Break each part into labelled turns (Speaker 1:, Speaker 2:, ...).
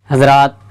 Speaker 1: حضرات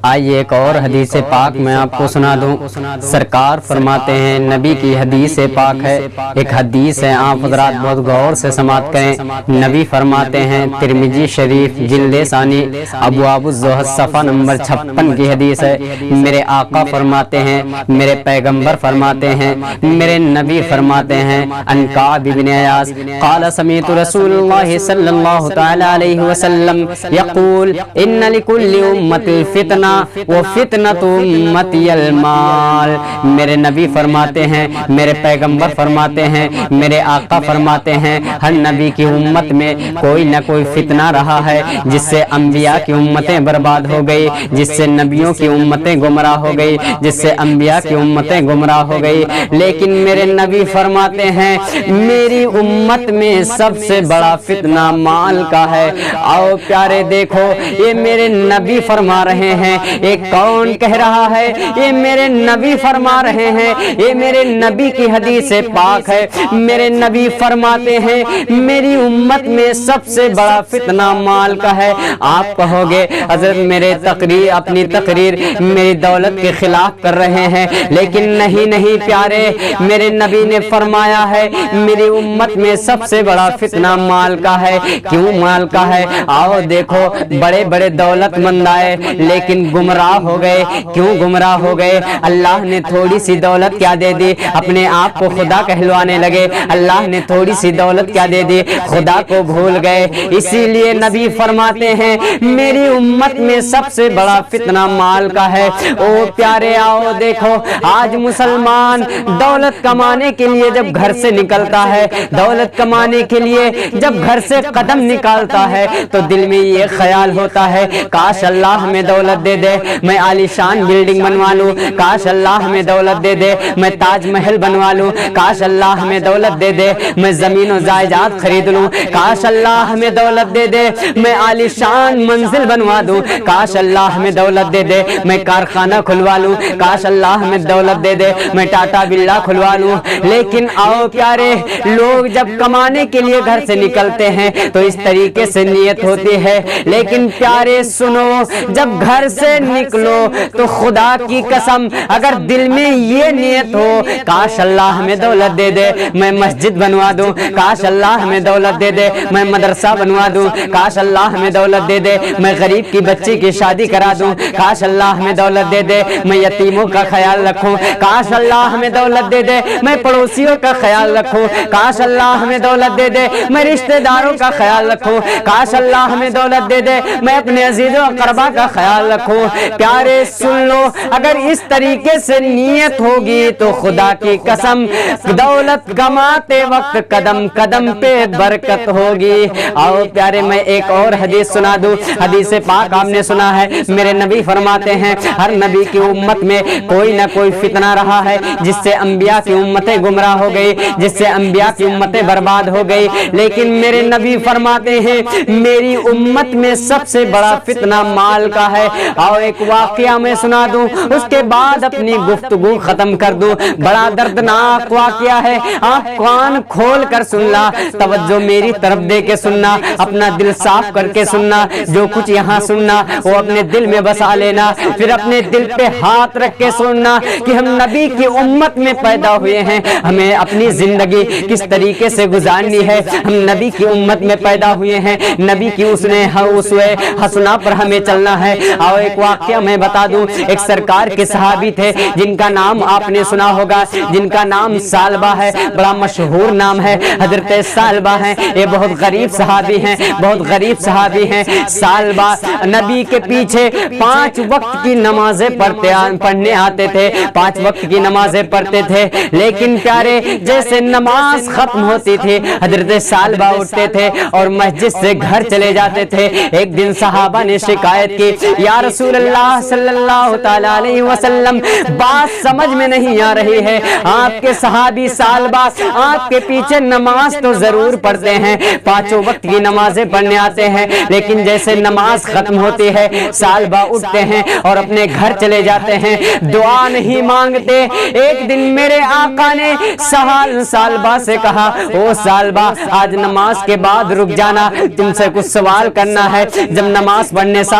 Speaker 1: آئیے ایک اور حدیث پاک میں آپ کو سنا دوں۔ سرکار فرماتے ہیں، نبی کی حدیث پاک ہے، ایک حدیث ہے، آپ حضرات بہت غور سے سماعت کریں۔ نبی فرماتے ہیں، ترمذی شریف جلد ثانی ابواب الزہد صفحہ نمبر 56 کی حدیث ہے۔ میرے آقا فرماتے ہیں، میرے پیغمبر فرماتے ہیں، میرے نبی فرماتے ہیں، ان کعب بن عیاض قال سمعت رسول اللہ صلی اللہ تعالی علیہ وسلم یقول ان لکل امت الفتنہ وفتنۃ امتی المال۔ میرے نبی فرماتے ہیں، میرے پیغمبر فرماتے ہیں، میرے آقا فرماتے ہیں، ہر نبی کی امت میں کوئی نہ کوئی فتنہ رہا ہے جس سے انبیاء کی امتیں برباد ہو گئی، جس سے نبیوں کی امتیں گمراہ ہو گئی، جس سے انبیاء کی امتیں گمراہ ہو گئی۔ لیکن میرے نبی فرماتے ہیں، میری امت میں سب سے بڑا فتنہ مال کا ہے۔ آؤ پیارے دیکھو، یہ میرے نبی فرما رہے ہیں، یہ کون کہہ رہا ہے؟ یہ میرے نبی فرما رہے ہیں، یہ میرے نبی کی حدیث پاک ہے۔ میرے نبی فرماتے ہیں، میری امت میں سب سے بڑا فتنہ مال کا ہے۔ آپ کہو گے حضرت میرے اپنی تقریر میری دولت کے خلاف کر رہے ہیں، لیکن نہیں پیارے، میرے نبی نے فرمایا ہے میری امت میں سب سے بڑا فتنہ مال کا ہے۔ کیوں مال کا ہے؟ آؤ دیکھو، بڑے بڑے دولت مند آئے لیکن گمراہ ہو گئے۔ کیوں گمراہ ہو گئے؟ اللہ نے تھوڑی سی دولت کیا دے دی، اپنے آپ کو خدا کہلوانے لگے۔ اللہ نے تھوڑی سی دولت کیا دے دی، خدا کو بھول گئے۔ اسی لیے نبی فرماتے ہیں، میری امت میں سب سے بڑا فتنہ مال کا ہے۔ او پیارے آؤ دیکھو، آج مسلمان دولت کمانے کے لیے جب گھر سے نکلتا ہے، دولت کمانے کے لیے جب گھر سے قدم نکالتا ہے تو دل میں یہ خیال ہوتا ہے، کاش اللہ ہمیں دولت دے دے، میں عالی شان بلڈنگ بنوا لوں، کاش اللہ ہمیں دولت دے دے، میں تاج محل بنوا لوں، کاش اللہ ہمیں دولت دے دے، میں زمین و جائیداد خرید لوں، کاش اللہ ہمیں دولت دے دے، میں عالی شان منزل بنوا دوں، کاش اللہ ہمیں دولت دے دے، میں کارخانہ کھلوا لوں، کاش اللہ ہمیں دولت دے دے، میں ٹاٹا برلا کھلوا لوں۔ لیکن آؤ پیارے، لوگ جب کمانے کے لیے گھر سے نکلتے ہیں تو اس طریقے سے نیت ہوتی ہے، لیکن پیارے سنو، جب گھر سے نکلو تو خدا کی قسم اگر دل میں یہ نیت ہو، کاش اللہ ہمیں دولت دے دے، میں مسجد بنوا دوں، کاش اللہ ہمیں دولت دے دے، میں مدرسہ بنوا دوں، کاش اللہ ہمیں دولت دے دے، میں غریب کی بچی کی شادی کرا دوں، کاش اللہ ہمیں دولت دے دے، میں یتیموں کا خیال رکھوں، کاش اللہ ہمیں دولت دے دے، میں پڑوسیوں کا خیال رکھوں، کاش اللہ ہمیں دولت دے دے، میں رشتہ داروں کا خیال رکھوں، کاش اللہ ہمیں دولت دے دے، میں اپنے عزیز و اقربا کا خیال رکھوں۔ پیارے سن لو، اگر اس طریقے سے نیت ہوگی تو خدا کی قسم دولت کماتے وقت قدم قدم پہ برکت ہوگی۔ آؤ پیارے، میں ایک اور حدیث سنا دوں۔ حدیث پاک آپ نے سنا ہے، میرے نبی فرماتے ہیں، ہر نبی کی امت میں کوئی نہ کوئی فتنہ رہا ہے جس سے انبیاء کی امتیں گمراہ ہو گئی، جس سے انبیاء کی امتیں برباد ہو گئی۔ لیکن میرے نبی فرماتے ہیں، میری امت میں سب سے بڑا فتنہ مال کا ہے۔ آؤ ایک واقعہ میں سنا دوں، اس کے بعد اپنی گفتگو ختم کر دوں۔ بڑا دردناک واقعہ ہے، آپ کان کھول کر سننا، توجہ میری طرف دے کے سننا، اپنا دل صاف کر کے سننا، جو کچھ یہاں سننا وہ اپنے دل میں بسا لینا، پھر اپنے دل پہ ہاتھ رکھ کے سننا کہ ہم نبی کی امت میں پیدا ہوئے ہیں، ہمیں اپنی زندگی کس طریقے سے گزارنی ہے۔ ہم نبی کی امت میں پیدا ہوئے ہیں، نبی کی اسوے حسنہ پر ہمیں چلنا ہے۔ آؤ ایک واقعہ میں بتا دوں، ایک سرکار کے صحابی تھے جن کا نام آپ نے سنا ہوگا، جن کا نام سالبہ ہے، بڑا مشہور نام ہے، حضرت سالبہ ہیں۔ یہ بہت غریب صحابی ہیں، بہت غریب صحابی ہیں۔ سالبہ نبی کے پیچھے 5 وقت کی نمازیں پڑھنے آتے تھے، 5 وقت کی نمازیں پڑھتے تھے، لیکن پیارے جیسے نماز ختم ہوتی تھی حضرت سالبہ اٹھتے تھے اور مسجد سے گھر چلے جاتے تھے۔ ایک دن صحابہ نے شکایت کی، یا رسول اللہ صلی اللہ تعالی علیہ وسلم، بات سمجھ میں نہیں آ رہی ہے، آپ کے صحابی سالبہ آپ کے پیچھے نماز تو ضرور پڑھتے ہیں، 5 وقت کی نمازیں پڑھنے آتے ہیں، لیکن جیسے نماز ختم ہوتی ہے سالبہ اٹھتے ہیں اور اپنے گھر چلے جاتے ہیں، دعا نہیں مانگتے۔ ایک دن میرے آقا نے سالبہ سے کہا، او سالبہ آج نماز کے بعد رک جانا، تم سے کچھ سوال کرنا ہے۔ جب نماز پڑھنے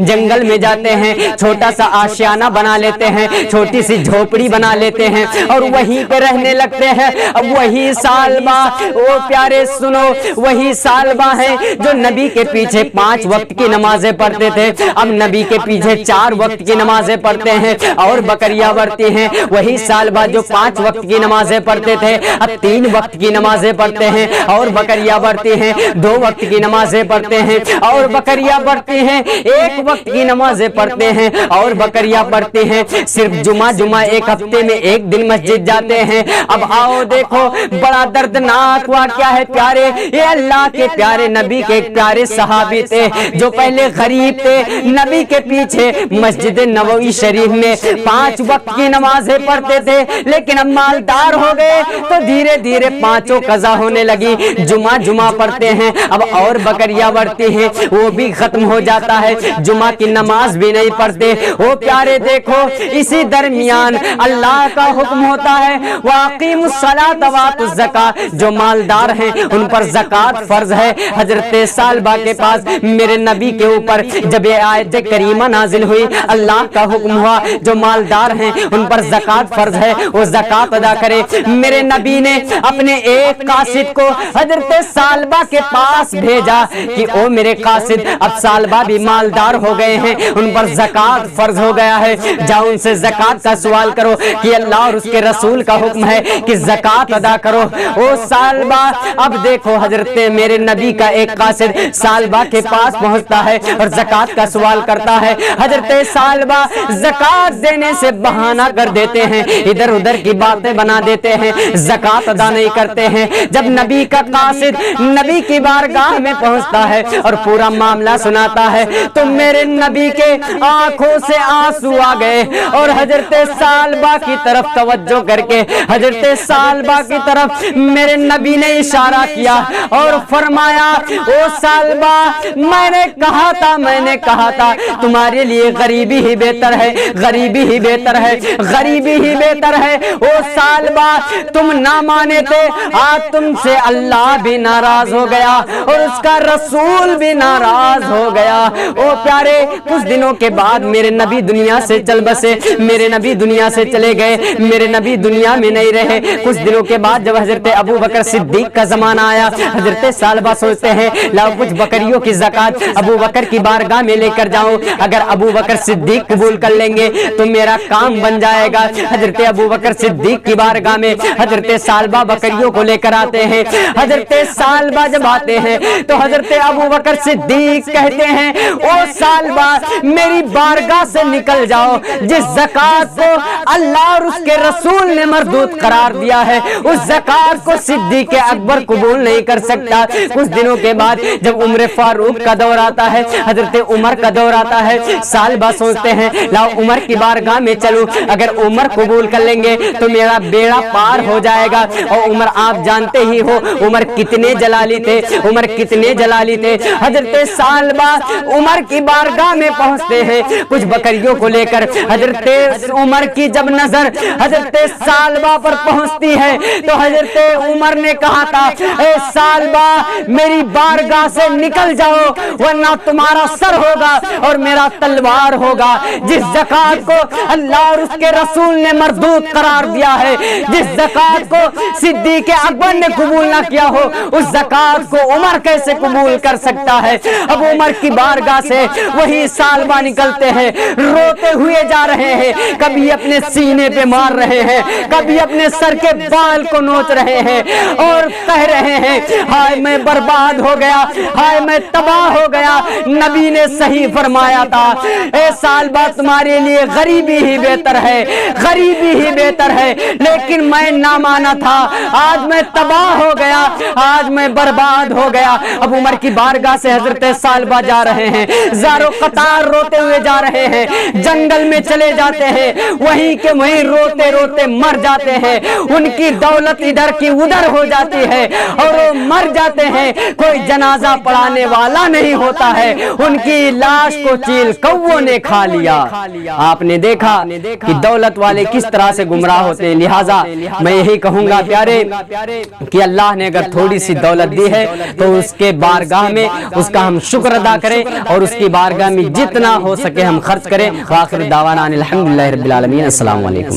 Speaker 1: جنگل میں جاتے ہیں, چھوٹا سا آشیانہ بنا لیتے ہیں, چھوٹی سی جھوپڑی بنا لیتے ہیں اور وہیں پہ رہنے لگتے ہیں. اب وہی سالبہ, او پیارے سنو, وہی سالبہ ہیں جو نبی کے پیچھے 5 وقت کی نمازیں پڑھتے تھے, اب نبی کے پیچھے 4 وقت کی نمازیں پڑھتے ہیں اور بکریاں بڑھتی ہیں. وہی سالبہ جو 5 وقت کی نمازیں پڑھتے تھے اب 3 وقت کی نمازیں پڑھتے ہیں اور بکریاں بڑھتی ہیں, 2 وقت کی نمازیں پڑھتے ہیں اور بکریاں بڑھتی ہیں, 1 وقت کی نمازیں پڑھتے ہیں اور بکریاں بڑھتی ہیں. صرف جمعہ ایک ہفتے میں 1 دن مسجد جاتے ہیں. اب آؤ دیکھو بڑا دردناک واقعہ ہے پیارے, یہ اللہ کے پیارے نبی کے پیارے صحابی تھے جو پہلے غریب تھے, نبی کے پیچھے مسجد نبوی شریف میں 5 وقت کی نمازیں پڑھتے تھے, لیکن اب مالدار ہو گئے تو دھیرے دھیرے 5 قضا ہونے لگی. جمعہ پڑھتے ہیں اب اور بکریاں بڑھتی ہیں, وہ بھی ختم ہو جاتا ہے, جمعہ کی نماز بھی نہیں پڑھتے. وہ پیارے دیکھو اسی درمیان اللہ کا حکم ہوتا ہے وَأَقِيمُوا الصَّلَاةَ وَآتُوا الزَّكَاةَ, جو مالدار ہیں ان پر زکوٰۃ فرض ہے. حضرت سالبہ کے پاس میرے نبی کے اوپر جب یہ آیت کریمہ نازل ہوئی, اللہ کا حکم ہوا جو مالدار ہیں ان پر زکوٰۃ فرض ہے, وہ زکوٰۃ ادا کرے. میرے نبی نے اپنے ایک قاصد کو حضرت سالبہ کے پاس بھیجا کہ او میرے قاصد, اب سالبہ بھی مالدار ہو گئے ہیں, ان پر زکوٰۃ فرض ہو گیا ہے, جاؤ ان سے زکوٰۃ کا سوال کرو کہ اللہ اور اس کے رسول کا حکم ہے کہ زکوٰۃ ادا کرو. او سالبہ, اب دیکھو حضرت میرے نبی کا ایک قاصد سالبہ کے پاس پہنچتا ہے اور زکوٰۃ کا سوال کرتا ہے. حضرت سالبہ زکوٰۃ دینے سے بہانہ کر دیتے ہیں, ادھر ادھر کی باتیں بنا دیتے ہیں, زکوٰۃ ادا نہیں کرتے ہیں. جب نبی کا قاصد نبی کی بارگاہ میں پہنچتا ہے اور پورا معاملہ سناتا ہے تو میرے نبی کے آنکھوں سے آنسو آ گئے اور حضرت سالبہ کی طرف توجہ کر کے حضرت سالبہ کی طرف میرے نبی نے اشارہ کیا اور فرمایا او سالبہ, میں نے کہا تھا تمہارے لیے غریبی ہی بہتر ہے, غریبی ہی بہتر ہے, غریبی ہی بہتر ہے. او سالبہ, تم نہ مانے تھے, آج تم سے اللہ بھی ناراض ہو گیا اور اس کا رسول بھی ناراض ہو گیا. او پیارے, کچھ دنوں کے بعد میرے نبی دنیا سے چل بسے, میرے نبی دنیا سے چلے گئے, میرے نبی دنیا میں نہیں رہے. کچھ دنوں کے بعد جب حضرت ابو بکر صدیق کا زمانہ آیا, حضرت سالبہ سوچتے ہیں لاؤ کچھ بکریوں کی زکوٰۃ ابو بکر کی بارگاہ میں لے کر جاؤں, اگر ابو بکر صدیق قبول کر لیں گے تو میرا کام بن جائے گا. حضرت ابو بکر صدیق کی بارگاہ میں حضرت سالبہ بکریوں کو لے کر آتے ہیں. حضرت سالبہ جب آتے ہیں تو حضرت ابو بکر صدیق کہتے ہیں او سالبہ, میری بارگاہ سے نکل جاؤ, جس زکوٰۃ کو اللہ اور اس کے رسول نے مردود قرار دیا ہے اس زکوٰۃ کو صدیق اکبر قبول نہیں کر سکتا. کچھ دنوں کے بعد جب عمر فاروق کا دور آتا ہے, حضرت عمر کا دور آتا ہے, سالبہ سوچتے ہیں لاؤ عمر کی بارگاہ میں چلو, اگر عمر قبول کر لیں گے تو میرا بیڑا پار ہو جائے گا. اور عمر آپ جانتے ہی ہو عمر کتنے جلالی تھے, عمر کتنے جلالی تھے. حضرت سالبہ عمر کی بارگاہ میں پہنچتے ہیں کچھ بکریوں کو لے کر. حضرت عمر کی جب نظر حضرت سالبہ پر پہنچتی ہے تو حضرت عمر نے کہا تھا اے سالبہ, میری بارگاہ سے نکل جاؤ ورنہ تمہارا سر ہوگا اور میرا تلوار ہوگا. جس زکوٰۃ کو اللہ اور اس کے رسول نے مردود قرار دیا ہے, جس زکوٰۃ کو صدیق اکبر نے قبول نہ کیا ہو, اس زکوٰۃ کو عمر کیسے قبول کر سکتا ہے. اب عمر کی بارگاہ سے وہی سالبہ نکلتے ہیں, روتے ہوئے جا رہے ہیں, کبھی اپنے سینے پہ مار رہے ہیں, کبھی اپنے سر کے بال کو نوچ رہے ہیں اور کہہ رہے ہیں ہائے میں برباد ہو گیا, ہائے میں تباہ ہو گیا. نبی نے صحیح فرمایا تھا اے سالبہ, تمہارے لیے غریبی ہی بہتر ہے, غریبی ہی بہتر ہے, لیکن میں نہ مانا تھا, آج میں تباہ ہو گیا, آج میں برباد ہو گیا. اب عمر کی بارگاہ سے حضرت سالبہ جا رہے ہیں, زارو قطار روتے ہوئے جا رہے ہیں, جنگل میں چلے جاتے ہیں, وہیں کے وہیں روتے روتے مر جاتے ہیں. ان کی دولت ادھر کی ادھر ہو جاتی ہے اور وہ مر جاتے ہیں, کوئی جنازہ پڑھانے والا نہیں ہوتا ہے, ان کی لاش کو چیل کووں نے کھا لیا. آپ نے دیکھا کہ دولت والے کس طرح سے گمراہ ہوتے ہیں. لہٰذا میں یہی کہوں گا پیارے کہ اللہ نے اگر تھوڑی سی دولت دی ہے تو اس کے بارگاہ میں اس کا ہم شکر ادا کریں اور اس کی بارگاہ میں جتنا ہو سکے ہم خرچ کریں۔ وآخر دعوانا الحمدللہ رب العالمین۔ السلام علیکم۔